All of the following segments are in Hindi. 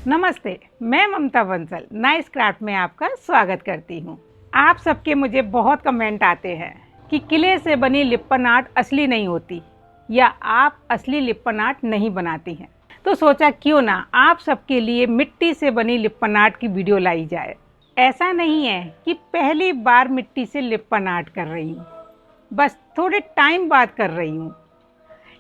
नमस्ते, मैं ममता बंसल नाइस क्राफ्ट में आपका स्वागत करती हूँ। आप सबके मुझे बहुत कमेंट आते हैं कि किले से बनी लिप्पन आर्ट असली नहीं होती या आप असली लिप्पन आर्ट नहीं बनाती हैं। तो सोचा क्यों ना आप सबके लिए मिट्टी से बनी लिप्पन आर्ट की वीडियो लाई जाए। ऐसा नहीं है कि पहली बार मिट्टी से लिप्पन आर्ट कर रही हूँ, बस थोड़े टाइम बाद कर रही हूँ।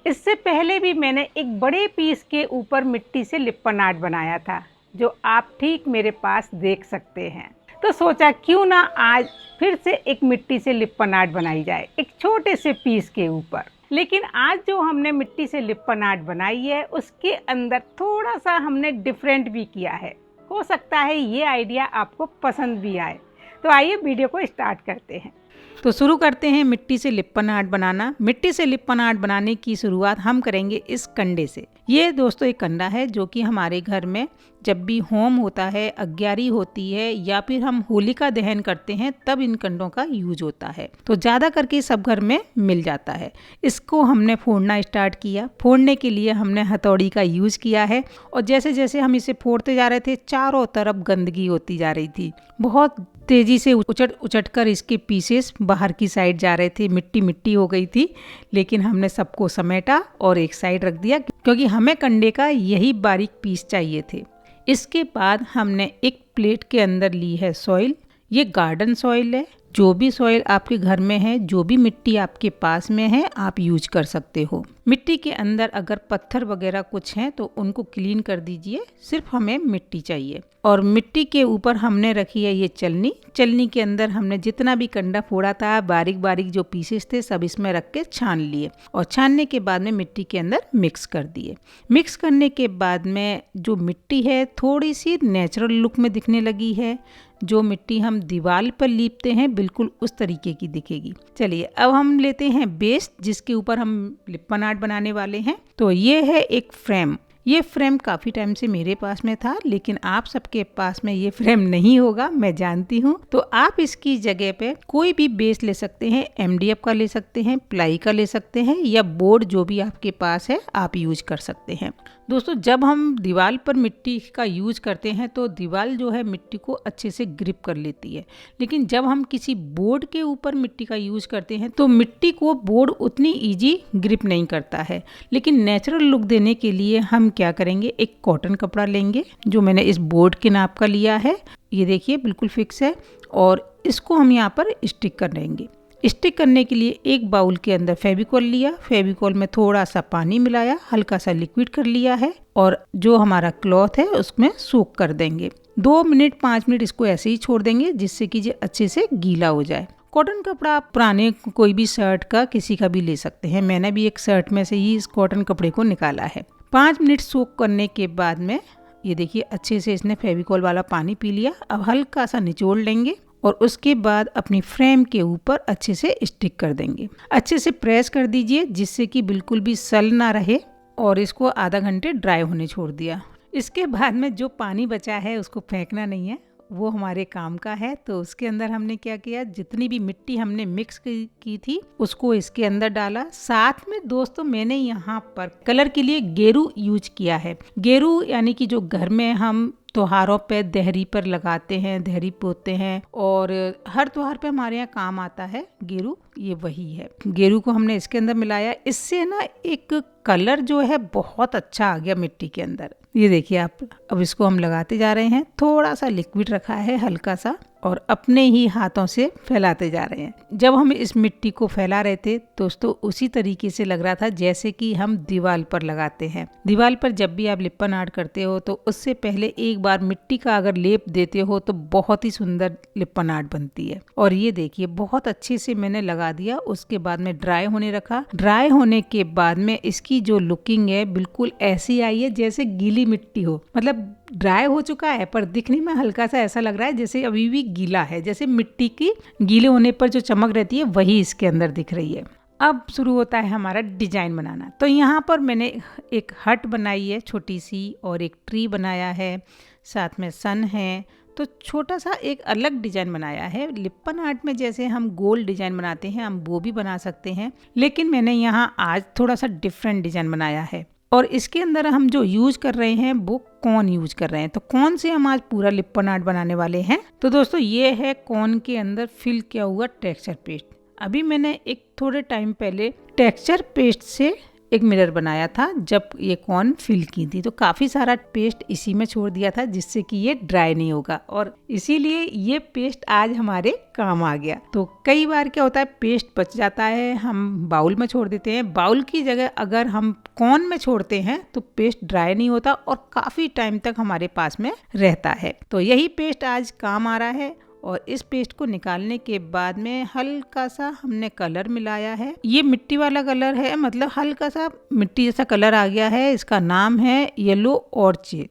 इससे पहले भी मैंने एक बड़े पीस के ऊपर मिट्टी से लिप्पन आर्ट बनाया था, जो आप ठीक मेरे पास देख सकते हैं। तो सोचा क्यों ना आज फिर से एक मिट्टी से लिप्पन आर्ट बनाई जाए एक छोटे से पीस के ऊपर। लेकिन आज जो हमने मिट्टी से लिप्पन आर्ट बनाई है उसके अंदर थोड़ा सा हमने डिफरेंट भी किया है। हो सकता है ये आइडिया आपको पसंद भी आए। तो आइए वीडियो को स्टार्ट करते हैं। तो शुरू करते हैं मिट्टी से लिप्पन आर्ट बनाना। मिट्टी से लिप्पन आर्ट बनाने की शुरुआत हम करेंगे इस कंडे से। ये दोस्तों एक कंडा है जो कि हमारे घर में जब भी होम होता है, अग्यारी होती है या फिर हम होलिका दहन करते हैं तब इन कंडों का यूज होता है। तो ज़्यादा करके सब घर में मिल जाता है। इसको हमने फोड़ना स्टार्ट किया। फोड़ने के लिए हमने हथौड़ी का यूज किया है और जैसे जैसे हम इसे फोड़ते जा रहे थे चारों तरफ गंदगी होती जा रही थी। बहुत तेज़ी से उचट कर इसके पीसेस बाहर की साइड जा रहे थे, मिट्टी मिट्टी हो गई थी। लेकिन हमने सबको समेटा और एक साइड रख दिया क्योंकि हमें कंडे का यही बारीक पीस चाहिए थे। इसके बाद हमने एक प्लेट के अंदर ली है सॉइल। ये गार्डन सॉइल है। जो भी सॉइल आपके घर में है, जो भी मिट्टी आपके पास में है, आप यूज कर सकते हो। मिट्टी के अंदर अगर पत्थर वगैरह कुछ हैं तो उनको क्लीन कर दीजिए। सिर्फ हमें मिट्टी चाहिए। और मिट्टी के ऊपर हमने रखी है ये चलनी। चलनी के अंदर हमने जितना भी कंडा फोड़ा था, बारीक बारीक जो पीसेस थे, सब इसमें रख के छान लिए और छानने के बाद में मिट्टी के अंदर मिक्स कर दिए। मिक्स करने के बाद में जो मिट्टी है थोड़ी सी नेचुरल लुक में दिखने लगी है। जो मिट्टी हम दीवार पर लीपते हैं बिल्कुल उस तरीके की दिखेगी। चलिए अब हम लेते हैं बेस जिसके ऊपर हम लिप्पन आर्ट बनाने वाले हैं। तो ये है एक फ्रेम। ये फ्रेम काफ़ी टाइम से मेरे पास में था, लेकिन आप सबके पास में ये फ्रेम नहीं होगा, मैं जानती हूँ। तो आप इसकी जगह पे कोई भी बेस ले सकते हैं। एमडीएफ का ले सकते हैं, प्लाई का ले सकते हैं या बोर्ड जो भी आपके पास है आप यूज कर सकते हैं। दोस्तों जब हम दीवार पर मिट्टी का यूज करते हैं तो दीवार जो है मिट्टी को अच्छे से ग्रिप कर लेती है। लेकिन जब हम किसी बोर्ड के ऊपर मिट्टी का यूज करते हैं तो मिट्टी को बोर्ड उतनी इजी ग्रिप नहीं करता है। लेकिन नेचुरल लुक देने के लिए हम क्या करेंगे, एक कॉटन कपड़ा लेंगे जो मैंने इस बोर्ड के नाप का लिया है। ये देखिए बिल्कुल फिक्स है और इसको हम यहाँ पर स्टिक कर देंगे। स्टिक करने के लिए एक बाउल के अंदर फेविकॉल लिया। फेविकॉल में थोड़ा सा पानी मिलाया, हल्का सा लिक्विड कर लिया है और जो हमारा क्लॉथ है उसमें सोक कर देंगे। 2 मिनट 5 मिनट इसको ऐसे ही छोड़ देंगे जिससे कि ये अच्छे से गीला हो जाए। कॉटन कपड़ा आप पुराने कोई भी शर्ट का किसी का भी ले सकते हैं। मैंने भी एक शर्ट में से ही इस कॉटन कपड़े को निकाला है। 5 मिनट सोक करने के बाद में ये देखिए अच्छे से इसने फेविकॉल वाला पानी पी लिया। अब हल्का सा निचोड़ लेंगे और उसके बाद अपनी फ्रेम के ऊपर अच्छे से स्टिक कर देंगे। अच्छे से प्रेस कर दीजिए जिससे कि बिल्कुल भी सल ना रहे और इसको आधा घंटे ड्राई होने छोड़ दिया। इसके बाद में जो पानी बचा है उसको फेंकना नहीं है, वो हमारे काम का है। तो उसके अंदर हमने क्या किया, जितनी भी मिट्टी हमने मिक्स की थी उसको इसके अंदर डाला। साथ में दोस्तों मैंने यहाँ पर कलर के लिए गेरू यूज किया है। गेरू यानी कि जो घर में हम त्योहारों पे देहरी पर लगाते हैं, देहरी पोते हैं और हर त्योहार पे हमारे यहाँ काम आता है गेरू। ये वही है। गेरू को हमने इसके अंदर मिलाया। इससे ना एक कलर जो है बहुत अच्छा आ गया मिट्टी के अंदर। ये देखिए आप, अब इसको हम लगाते जा रहे हैं। थोड़ा सा लिक्विड रखा है हल्का सा और अपने ही हाथों से फैलाते जा रहे हैं। जब हम इस मिट्टी को फैला रहे थे दोस्तों उसी तरीके से लग रहा था जैसे कि हम दीवार पर लगाते हैं। दीवार पर जब भी आप लिप्पन आर्ट करते हो तो उससे पहले एक बार मिट्टी का अगर लेप देते हो तो बहुत ही सुंदर लिप्पन आर्ट बनती है। और ये देखिए बहुत अच्छे से मैंने लगा दिया। उसके बाद में ड्राई होने रखा। ड्राई होने के बाद में इसकी जो लुकिंग है बिल्कुल ऐसी आई है जैसे गीली मिट्टी हो। मतलब ड्राई हो चुका है पर दिखने में हल्का सा ऐसा लग रहा है जैसे अभी भी गीला है, जैसे मिट्टी की गीले होने पर जो चमक रहती है वही इसके अंदर दिख रही है। अब शुरू होता है हमारा डिजाइन बनाना। तो यहाँ पर मैंने एक हट बनाई है छोटी सी और एक ट्री बनाया है, साथ में सन है। तो छोटा सा एक अलग डिजाइन बनाया है। लिप्पन आर्ट में जैसे हम गोल डिजाइन बनाते हैं हम वो भी बना सकते हैं, लेकिन मैंने यहाँ आज थोड़ा सा डिफरेंट डिजाइन बनाया है। और इसके अंदर हम जो यूज कर रहे हैं वो कॉर्न यूज कर रहे हैं। तो कॉर्न से हम आज पूरा लिप्पन आर्ट बनाने वाले हैं। तो दोस्तों ये है कॉर्न के अंदर फिल किया हुआ टेक्सचर पेस्ट। अभी मैंने एक थोड़े टाइम पहले टेक्सचर पेस्ट से एक मिरर बनाया था जब ये कॉर्न फिल की थी, तो काफ़ी सारा पेस्ट इसी में छोड़ दिया था जिससे कि ये ड्राई नहीं होगा और इसीलिए ये पेस्ट आज हमारे काम आ गया। तो कई बार क्या होता है पेस्ट बच जाता है, हम बाउल में छोड़ देते हैं। बाउल की जगह अगर हम कॉर्न में छोड़ते हैं तो पेस्ट ड्राई नहीं होता और काफ़ी टाइम तक हमारे पास में रहता है। तो यही पेस्ट आज काम आ रहा है। और इस पेस्ट को निकालने के बाद में हल्का सा हमने कलर मिलाया है। ये मिट्टी वाला कलर है, मतलब हल्का सा मिट्टी जैसा कलर आ गया है। इसका नाम है येलो ऑर्चिड।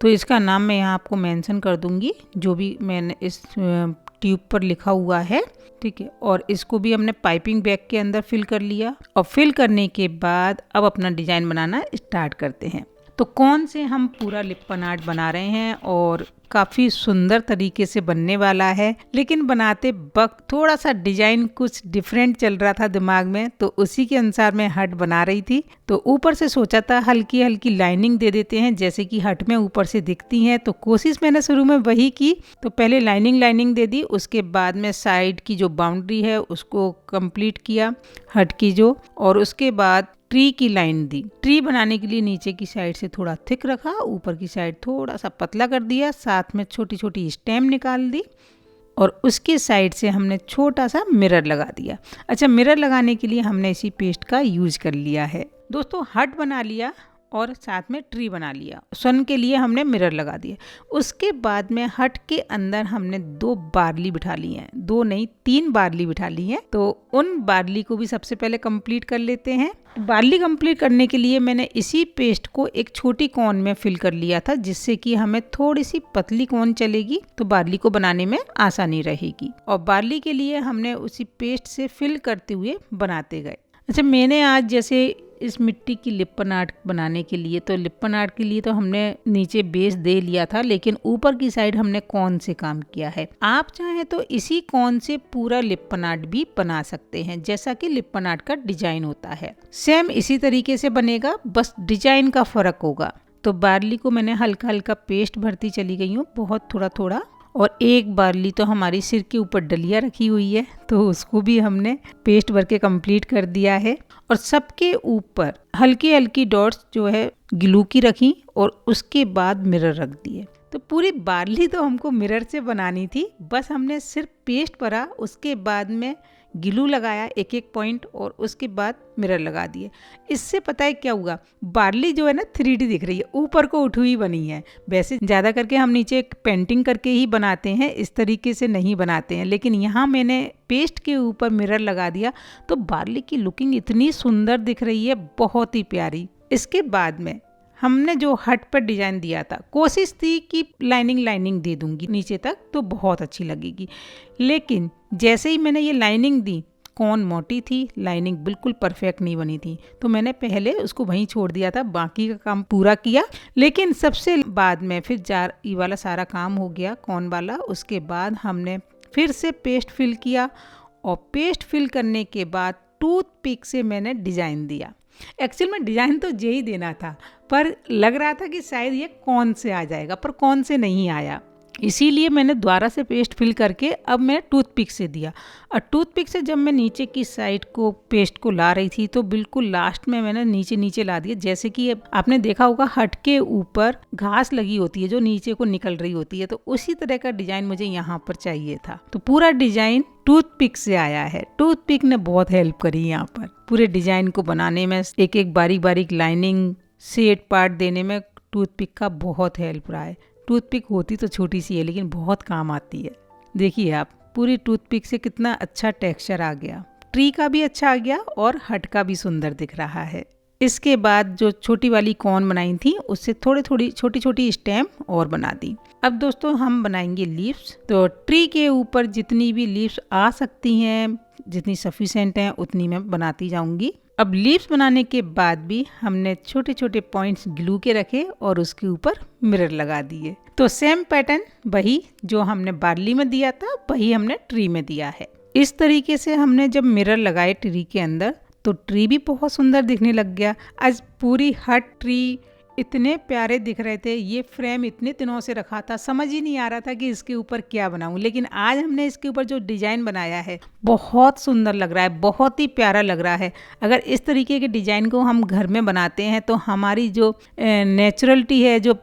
तो इसका नाम मैं यहाँ आपको मेंशन कर दूंगी जो भी मैंने इस ट्यूब पर लिखा हुआ है, ठीक है। और इसको भी हमने पाइपिंग बैग के अंदर फिल कर लिया और फिल करने के बाद अब अपना डिजाइन बनाना स्टार्ट करते हैं। तो कौन से हम पूरा लिप्पन आर्ट बना रहे हैं और काफ़ी सुंदर तरीके से बनने वाला है, लेकिन बनाते वक्त थोड़ा सा डिजाइन कुछ डिफरेंट चल रहा था दिमाग में, तो उसी के अनुसार मैं हट बना रही थी। तो ऊपर से सोचा था हल्की हल्की लाइनिंग दे देते हैं जैसे कि हट में ऊपर से दिखती हैं। तो कोशिश मैंने शुरू में वही की। तो पहले लाइनिंग दे दी, उसके बाद में साइड की जो बाउंड्री है उसको कंप्लीट किया हट की जो, और उसके बाद ट्री की लाइन दी। ट्री बनाने के लिए नीचे की साइड से थोड़ा थिक रखा, ऊपर की साइड थोड़ा सा पतला कर दिया, साथ में छोटी छोटी स्टेम निकाल दी और उसके साइड से हमने छोटा सा मिरर लगा दिया। अच्छा, मिरर लगाने के लिए हमने इसी पेस्ट का यूज कर लिया है। दोस्तों हट बना लिया और साथ में ट्री बना लिया, सन के लिए हमने मिरर लगा दिया। उसके बाद में हट के अंदर हमने 2 बार्ली बिठा ली हैं, 2 नहीं 3 बार्ली बिठा ली हैं। तो उन बार्ली को भी सबसे पहले कंप्लीट कर लेते हैं। बार्ली कंप्लीट करने के लिए मैंने इसी पेस्ट को एक छोटी कॉर्न में फिल कर लिया था जिससे कि हमें थोड़ी सी पतली कॉर्न चलेगी तो बार्ली को बनाने में आसानी रहेगी। और बार्ली के लिए हमने उसी पेस्ट से फिल करते हुए बनाते गए। अच्छा, मैंने आज जैसे इस मिट्टी की लिप्पन आर्ट बनाने के लिए, तो लिप्पन आर्ट के लिए तो हमने नीचे बेस दे लिया था, लेकिन ऊपर की साइड हमने कॉर्न से काम किया है। आप चाहें तो इसी कॉर्न से पूरा लिप्पन आर्ट भी बना सकते हैं जैसा कि लिप्पन आर्ट का डिजाइन होता है। सेम इसी तरीके से बनेगा, बस डिजाइन का फर्क होगा। तो बार्ली को मैंने हल्का हल्का पेस्ट भरती चली गई हूँ, बहुत थोड़ा थोड़ा। और एक बार्ली तो हमारी सिर के ऊपर डलिया रखी हुई है तो उसको भी हमने पेस्ट भर के कंप्लीट कर दिया है। और सबके ऊपर हल्की हल्की डॉट्स जो है ग्लू की रखी और उसके बाद मिरर रख दिए। तो पूरी बार्ली तो हमको मिरर से बनानी थी, बस हमने सिर्फ पेस्ट भरा, उसके बाद में ग्लू लगाया एक एक पॉइंट और उसके बाद मिरर लगा दिए। इससे पता है क्या हुआ, बार्ली जो है ना 3D दिख रही है, ऊपर को उठी हुई बनी है। वैसे ज़्यादा करके हम नीचे पेंटिंग करके ही बनाते हैं, इस तरीके से नहीं बनाते हैं, लेकिन यहाँ मैंने पेस्ट के ऊपर मिरर लगा दिया तो बार्ली की लुकिंग इतनी सुंदर दिख रही है, बहुत ही प्यारी। इसके बाद में हमने जो हट पर डिजाइन दिया था, कोशिश थी कि लाइनिंग दे दूंगी नीचे तक तो बहुत अच्छी लगेगी, लेकिन जैसे ही मैंने ये लाइनिंग दी, कॉर्न मोटी थी, लाइनिंग बिल्कुल परफेक्ट नहीं बनी थी, तो मैंने पहले उसको वहीं छोड़ दिया था, बाकी का काम पूरा किया। लेकिन सबसे बाद में फिर ये वाला सारा काम हो गया कॉर्न वाला। उसके बाद हमने फिर से पेस्ट फिल किया और पेस्ट फिल करने के बाद टूथपिक से मैंने डिजाइन दिया। एक्चुअल में डिजाइन तो यही देना था, पर लग रहा था कि शायद ये कॉर्न से आ जाएगा, पर कॉर्न से नहीं आया। इसीलिए मैंने दोबारा से पेस्ट फिल करके अब मैंने टूथपिक से दिया। और टूथपिक से जब मैं नीचे की साइड को पेस्ट को ला रही थी तो बिल्कुल लास्ट में मैंने नीचे ला दिया। जैसे कि आपने देखा होगा हट के ऊपर घास लगी होती है जो नीचे को निकल रही होती है, तो उसी तरह का डिजाइन मुझे यहाँ पर चाहिए था। तो पूरा डिजाइन टूथपिक से आया है। टूथपिक ने बहुत हेल्प करी यहाँ पर पूरे डिजाइन को बनाने में, एक एक बारीक बारीक लाइनिंग शेड पार्ट देने में टूथपिक का बहुत हेल्प रहा है। टूथपिक होती तो छोटी सी है लेकिन बहुत काम आती है। देखिए आप, पूरी टूथपिक से कितना अच्छा टेक्सचर आ गया, ट्री का भी अच्छा आ गया और हट का भी सुंदर दिख रहा है। इसके बाद जो छोटी वाली कॉर्न बनाई थी उससे थोड़ी छोटी स्टेम और बना दी। अब दोस्तों हम बनाएंगे लीव्स। तो ट्री के ऊपर जितनी भी लीव्स आ सकती हैं, जितनी सफिशिएंट हैं उतनी मैं बनाती जाऊंगी। अब लीव्स बनाने के बाद भी हमने छोटे छोटे पॉइंट्स ग्लू के रखे और उसके ऊपर मिरर लगा दिए। तो सेम पैटर्न वही जो हमने बार्ली में दिया था वही हमने ट्री में दिया है। इस तरीके से हमने जब मिरर लगाए ट्री के अंदर तो ट्री भी बहुत सुंदर दिखने लग गया। आज पूरी हट ट्री इतने प्यारे दिख रहे थे। ये फ्रेम इतने दिनों से रखा था, समझ ही नहीं आ रहा था कि इसके ऊपर क्या बनाऊं, लेकिन आज हमने इसके ऊपर जो डिजाइन बनाया है बहुत सुंदर लग रहा है, बहुत ही प्यारा लग रहा है। अगर इस तरीके के डिजाइन को हम घर में बनाते हैं तो हमारी जो नेचुरलिटी है, जो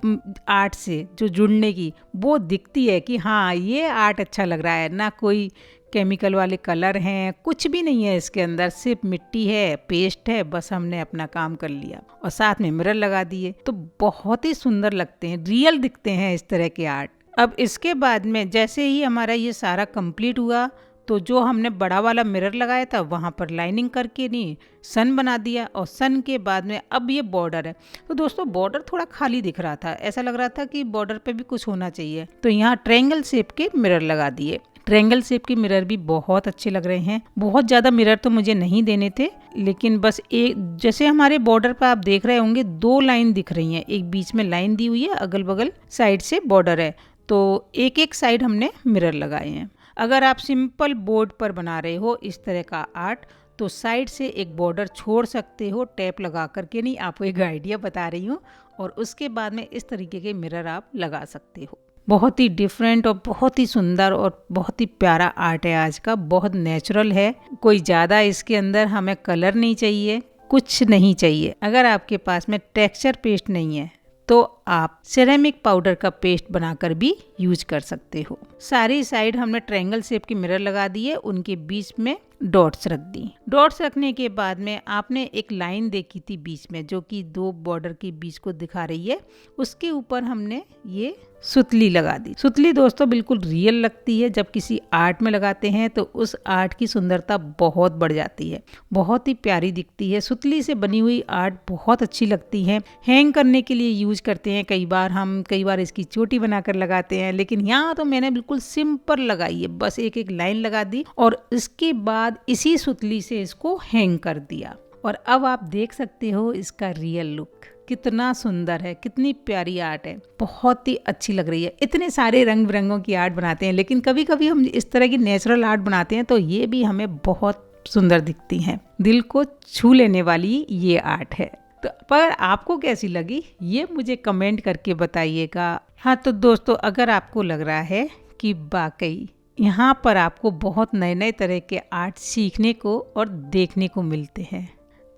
आर्ट से जो जुड़ने की, वो दिखती है कि हाँ ये आर्ट अच्छा लग रहा है। ना कोई केमिकल वाले कलर हैं, कुछ भी नहीं है इसके अंदर, सिर्फ मिट्टी है, पेस्ट है, बस हमने अपना काम कर लिया और साथ में मिरर लगा दिए। तो बहुत ही सुंदर लगते हैं, रियल दिखते हैं इस तरह के आर्ट। अब इसके बाद में जैसे ही हमारा ये सारा कंप्लीट हुआ तो जो हमने बड़ा वाला मिरर लगाया था वहाँ पर लाइनिंग करके नहीं सन बना दिया, और सन के बाद में अब ये बॉर्डर है। तो दोस्तों बॉर्डर थोड़ा खाली दिख रहा था, ऐसा लग रहा था कि बॉर्डर पे भी कुछ होना चाहिए, तो यहाँ ट्रायंगल शेप के मिरर लगा दिए। ट्रायंगल शेप के मिरर भी बहुत अच्छे लग रहे हैं। बहुत ज़्यादा मिरर तो मुझे नहीं देने थे, लेकिन बस एक, जैसे हमारे बॉर्डर पर आप देख रहे होंगे 2 लाइन दिख रही हैं, एक बीच में लाइन दी हुई है, अगल बगल साइड से बॉर्डर है, तो एक एक साइड हमने मिरर लगाए हैं। अगर आप सिंपल बोर्ड पर बना रहे हो इस तरह का आर्ट तो साइड से एक बॉर्डर छोड़ सकते हो, टैप लगा करके नहीं, आपको एक आइडिया बता रही हूँ, और उसके बाद में इस तरीके के मिरर आप लगा सकते हो। बहुत ही डिफरेंट और बहुत ही सुंदर और बहुत ही प्यारा आर्ट है आज का, बहुत नेचुरल है। कोई ज़्यादा इसके अंदर हमें कलर नहीं चाहिए, कुछ नहीं चाहिए। अगर आपके पास में टेक्सचर पेस्ट नहीं है तो आप सिरेमिक पाउडर का पेस्ट बनाकर भी यूज कर सकते हो। सारी साइड हमने ट्रायंगल शेप की मिरर लगा दी है, उनके बीच में डॉट्स रख दी। डॉट्स रखने के बाद में आपने एक लाइन देखी थी बीच में, जो कि 2 बॉर्डर के बीच को दिखा रही है, उसके ऊपर हमने ये सुतली लगा दी। सुतली दोस्तों बिल्कुल रियल लगती है, जब किसी आर्ट में लगाते हैं तो उस आर्ट की सुंदरता बहुत बढ़ जाती है, बहुत ही प्यारी दिखती है। सुतली से बनी हुई आर्ट बहुत अच्छी लगती है, हैंग करने के लिए यूज करते हैं कई बार इसकी चोटी बनाकर लगाते हैं, लेकिन यहाँ तो मैंने बिल्कुल सिंपल लगाई है, बस एक एक लाइन लगा दी और इसके बाद इसी सुतली से इसको हैंग कर दिया। और अब आप देख सकते हो इसका रियल लुक कितना सुंदर है, कितनी प्यारी आर्ट है, बहुत ही अच्छी लग रही है। इतने सारे रंग बिरंगों की आर्ट बनाते हैं, लेकिन कभी कभी हम इस तरह की नेचुरल आर्ट बनाते हैं तो ये भी हमें बहुत सुंदर दिखती हैं, दिल को छू लेने वाली ये आर्ट है। तो पर आपको कैसी लगी ये मुझे कमेंट करके बताइएगा। हाँ तो दोस्तों, अगर आपको लग रहा है कि वाकई यहाँ पर आपको बहुत नए नए तरह के आर्ट सीखने को और देखने को मिलते हैं,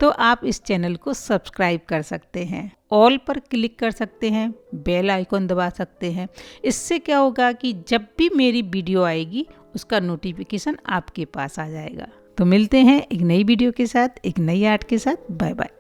तो आप इस चैनल को सब्सक्राइब कर सकते हैं, ऑल पर क्लिक कर सकते हैं, बेल आइकॉन दबा सकते हैं। इससे क्या होगा कि जब भी मेरी वीडियो आएगी उसका नोटिफिकेशन आपके पास आ जाएगा। तो मिलते हैं एक नई वीडियो के साथ, एक नई आर्ट के साथ। Bye bye.